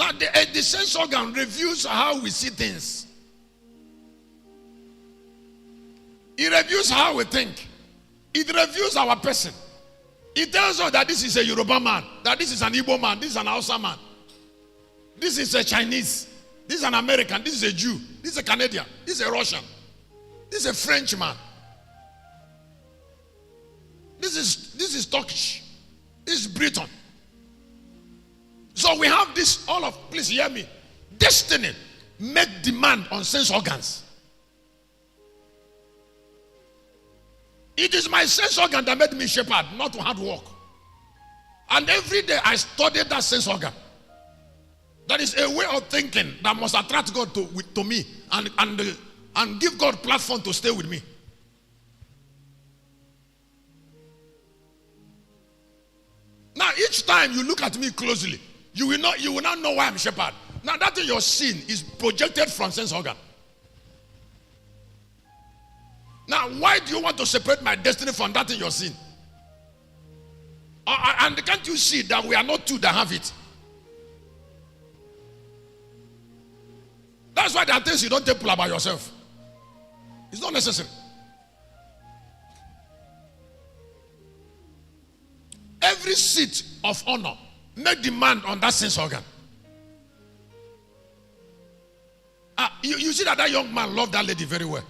Now, the sense organ reviews how we see things. It reviews how we think. It reviews our person. It tells us that this is a Yoruba man, that this is an Igbo man, this is an Hausa man, this is a Chinese, this is an American, this is a Jew, this is a Canadian, this is a Russian, this is a French man, this is Turkish, this is Britain. So we have this, please hear me, destiny make demand on sense organs. It is my sense organ that made me shepherd, not hard work. And every day I studied that sense organ. That is a way of thinking that must attract God to me and give God platform to stay with me. Now each time you look at me closely, you will not know why I'm shepherd. Now that thing you're seeing is projected from sense organ. Now, why do you want to separate my destiny from that in your sin? And can't you see that we are not two that have it? That's why there are things you don't take pull by yourself. It's not necessary. Every seat of honor make demand on that sense organ. You see that young man loved that lady very well.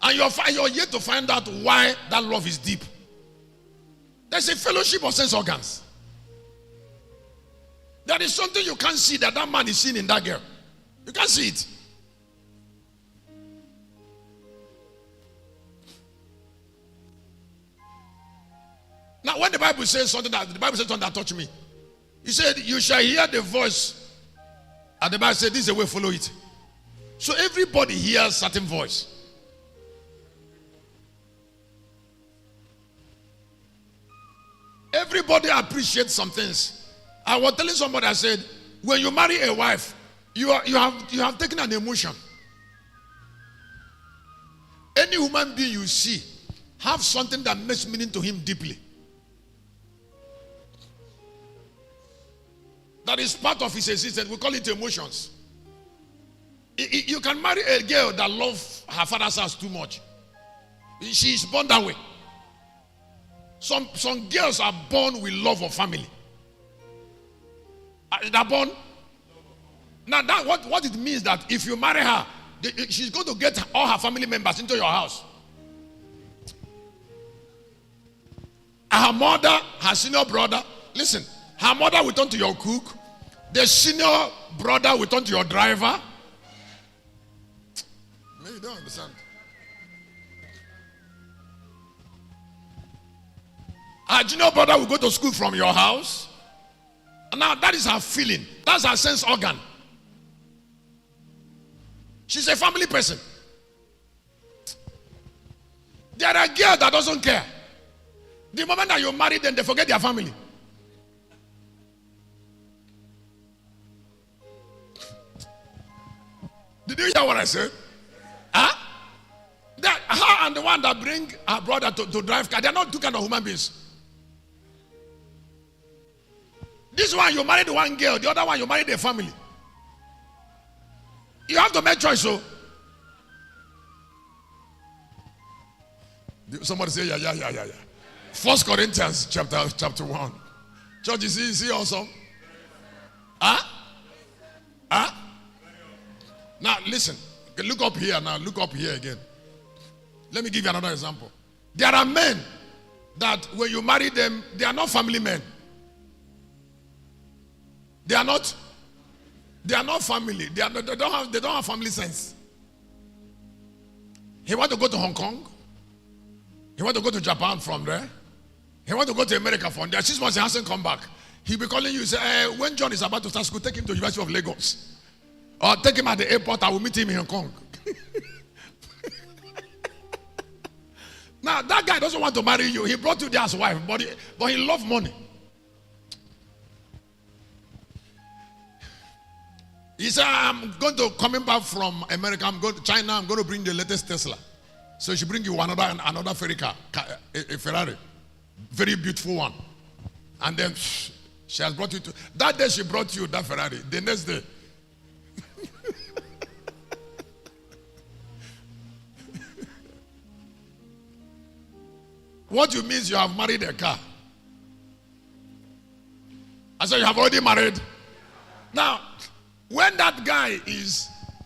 And you're yet to find out why that love is deep. There's a fellowship of sense organs. There is something you can't see that man is seeing in that girl. You can't see it. Now, when the Bible says something that touched me, he said, "You shall hear the voice," and the Bible said, "This is the way, follow it." So everybody hears certain voice. Everybody appreciates some things. I was telling somebody, I said, when you marry a wife, you have taken an emotion. Any human being you see have something that makes meaning to him deeply. That is part of his existence. We call it emotions. You can marry a girl that loves her father's house too much. She is born that way. Some girls are born with love of family. They're born. Now that what it means that if you marry her, she's going to get all her family members into your house. Her mother, her senior brother, listen, her mother will turn to your cook. The senior brother will turn to your driver. Maybe you don't understand. Her junior brother will go to school from your house. And now that is her feeling. That's her sense organ. She's a family person. There are girls that doesn't care. The moment that you marry them, they forget their family. Did you hear what I said? Huh? That her and the one that bring her brother to drive car, they are not two kind of human beings. This one, you married one girl. The other one, you married a family. You have to make choice. So, somebody say, yeah. 1 Corinthians chapter 1. Church, is he awesome? Huh? Now, listen. Look up here now. Look up here again. Let me give you another example. There are men that when you marry them, they are not family men. They are not family. They don't have family sense. He want to go to Hong Kong. He want to go to Japan from there. He want to go to America from there. 6 months he hasn't come back. He'll be calling you, say, when John is about to start school, take him to the University of Lagos. Or take him at the airport, I will meet him in Hong Kong. Now, that guy doesn't want to marry you. He brought you there as wife, but he loves money. He said, I'm going to coming back from America. I'm going to China. I'm going to bring the latest Tesla. So she bring you another Ferrari car, a Ferrari, very beautiful one. And then She has brought you to. That day she brought you that Ferrari. The next day. What you mean is you have married a car. I said you have already married. Now, when that guy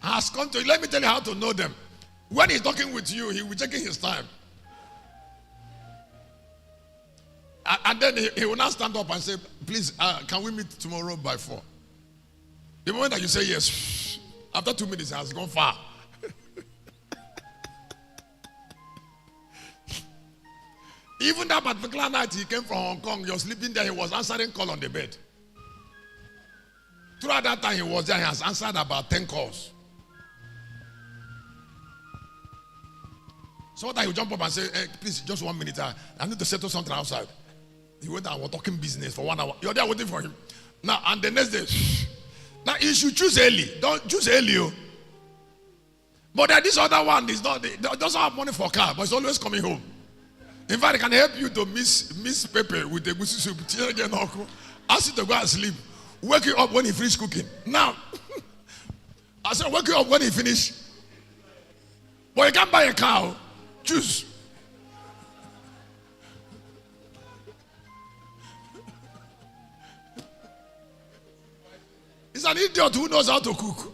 has come to you, let me tell you how to know them. When he's talking with you, he will be taking his time. And then he will now stand up and say, please, can we meet tomorrow by 4? The moment that you say yes, after 2 minutes, he has gone far. Even that particular night he came from Hong Kong, you're sleeping there, he was answering call on the bed. Throughout that time he was there, he has answered about 10 calls. So what time he jump up and say, hey, please, just 1 minute, I need to settle something outside. He went and was talking business for 1 hour. You're there waiting for him. Now, and the next day, now you should choose early. Don't choose early. But this other one is not, doesn't have money for car, but it's always coming home. In fact, it can help you to miss pepper with the goosey soup. Ask you to go and sleep. Wake you up when he finish cooking. Now, I said, wake you up when he finish. But you can't buy a cow. Choose. He's an idiot who knows how to cook.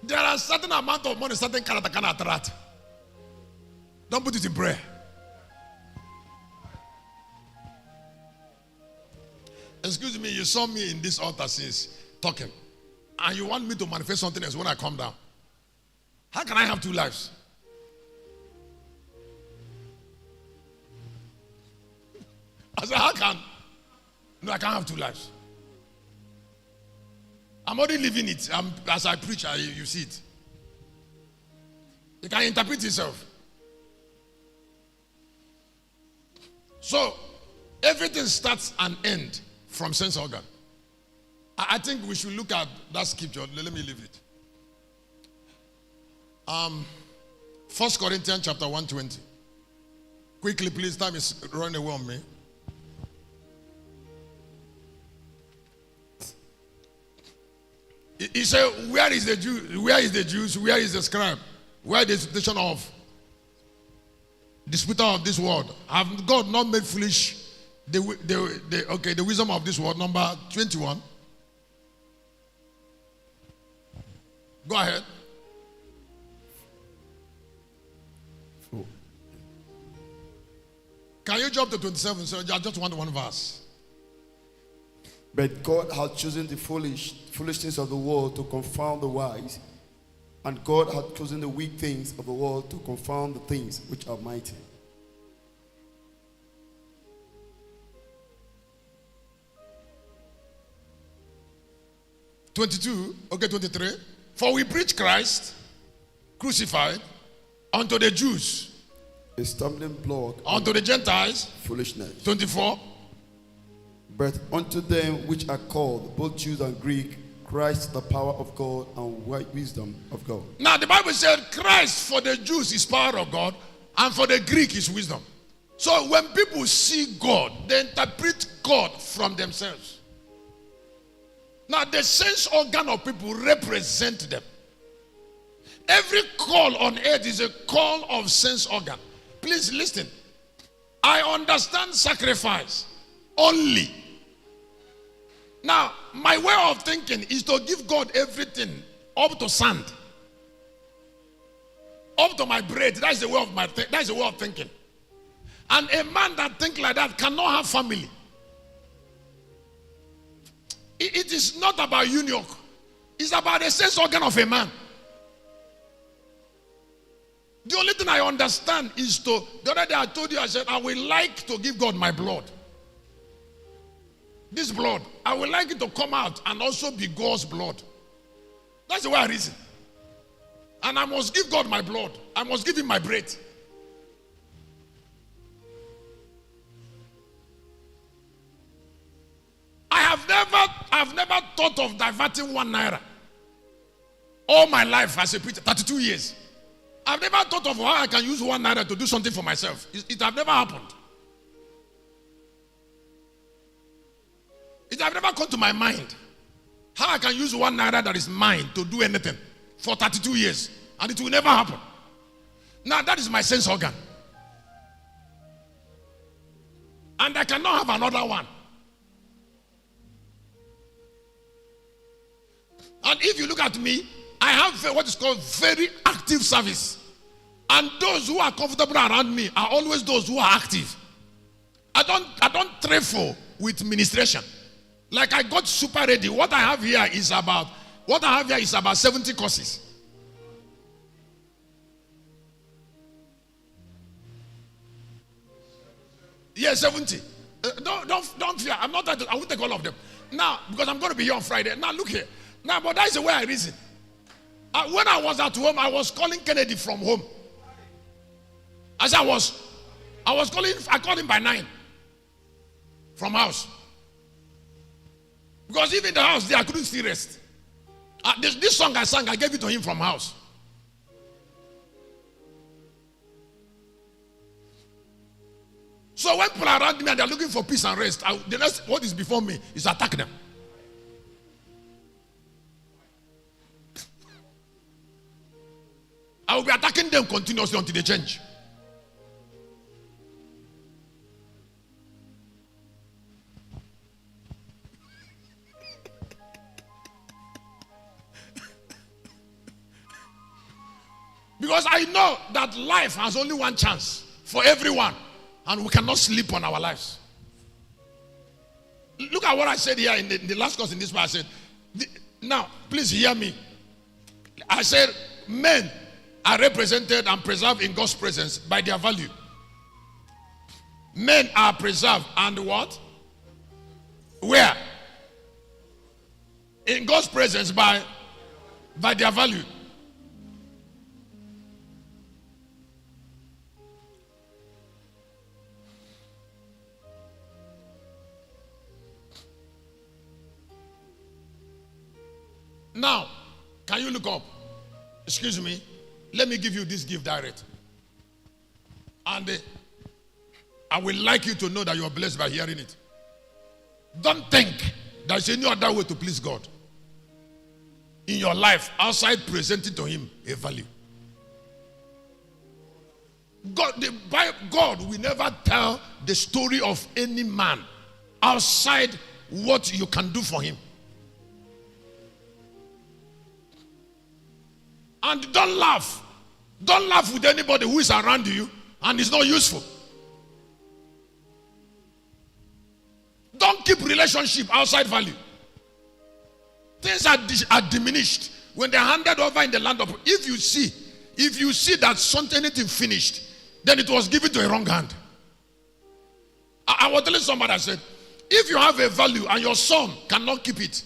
There are certain amount of money, certain character can attract. Don't put it in prayer. Excuse me, you saw me in this altar since talking, and you want me to manifest something else when I come down. How can I have 2 lives? I said, how can? No, I can't have 2 lives. I'm already living it. As I preach, you see it. You can interpret yourself. So, everything starts and ends from sense organ. I think we should look at that scripture. Let me leave it. 1 Corinthians chapter 120. Quickly, please. Time is running away on me. He said, where is the Jews? Where is the Jews? Where is the scribe? Where is the disputation of disputer of this world? Have God not made foolish the wisdom of this world? Number 21. Go ahead. Can you jump to 27? So I just want one verse. But God hath chosen the foolishness of the world to confound the wise, and God hath chosen the weak things of the world to confound the things which are mighty. Okay, 23. For we preach Christ crucified unto the Jews, a stumbling block, unto the Gentiles, foolishness. 24. But unto them which are called, both Jews and Greek, Christ the power of God and wisdom of God. Now the Bible said Christ for the Jews is power of God, and for the Greek is wisdom. So when people see God, they interpret God from themselves. Now the sense organ of people represent them. Every call on earth is a call of sense organ. Please listen. I understand sacrifice only. Now, my way of thinking is to give God everything up to sand, up to my bread. That's the way of that's the way of thinking. And a man that thinks like that cannot have family. It is not about union. It's about the sense organ of a man. The only thing I understand is the other day I told you, I said, I would like to give God my blood. This blood, I would like it to come out and also be God's blood. That's the way I reason. And I must give God my blood. I must give him my bread. I have never never thought of diverting 1 naira. All my life as a preacher, 32 years. I've never thought of how I can use 1 naira to do something for myself. It have never happened. It have never come to my mind how I can use 1 naira that is mine to do anything for 32 years. And it will never happen. Now that is my sense organ. And I cannot have another one. And if you look at me, I have what is called very active service. And those who are comfortable around me are always those who are active. I don't trifle with ministration. Like I got super ready. What I have here is about 70 courses. Yeah, 70. Don't fear. I'm not. I won't take all of them now because I'm going to be here on Friday. Now look here. Now, but that's the way I reason. When I was at home, I was calling Kennedy from home. As I was calling. I called him by 9 from house because even in the house there I couldn't still rest. This song I sang, I gave it to him from house. So when people are around me and they're looking for peace and rest, the next what is before me is attack them. I will be attacking them continuously until they change. Because I know that life has only one chance for everyone. And we cannot sleep on our lives. Look at what I said here in the last course in this part. I said, now, please hear me. I said, men are represented and preserved in God's presence by their value. Men are preserved and what? Where? In God's presence by their value. Now, can you look up? Excuse me. Let me give you this gift direct. And I would like you to know that you are blessed by hearing it. Don't think there's any other way to please God in your life outside presenting to Him a value. God will never tell the story of any man outside what you can do for Him. And don't laugh. Don't laugh with anybody who is around you and is not useful. Don't keep relationship outside value. Things are diminished when they're handed over in the land of. If you see that anything finished, then it was given to a wrong hand. I was telling somebody, I said, if you have a value and your son cannot keep it,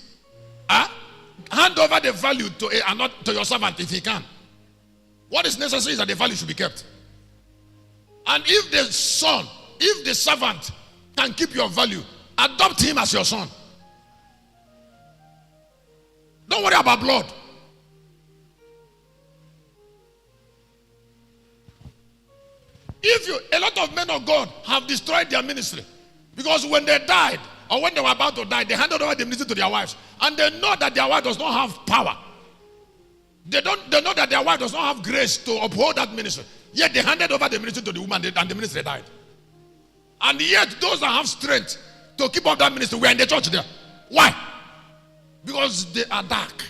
hand over the value to your servant if he can. What is necessary is that the value should be kept. And if the servant can keep your value, adopt him as your son. Don't worry about blood. A lot of men of God have destroyed their ministry because when they died or when they were about to die, they handed over the ministry to their wives, and they know that their wife does not have power. They know that their wife does not have grace to uphold that ministry. Yet they handed over the ministry to the woman, and the ministry died. And yet those that have strength to keep up that ministry were in the church there. Why? Because they are dark.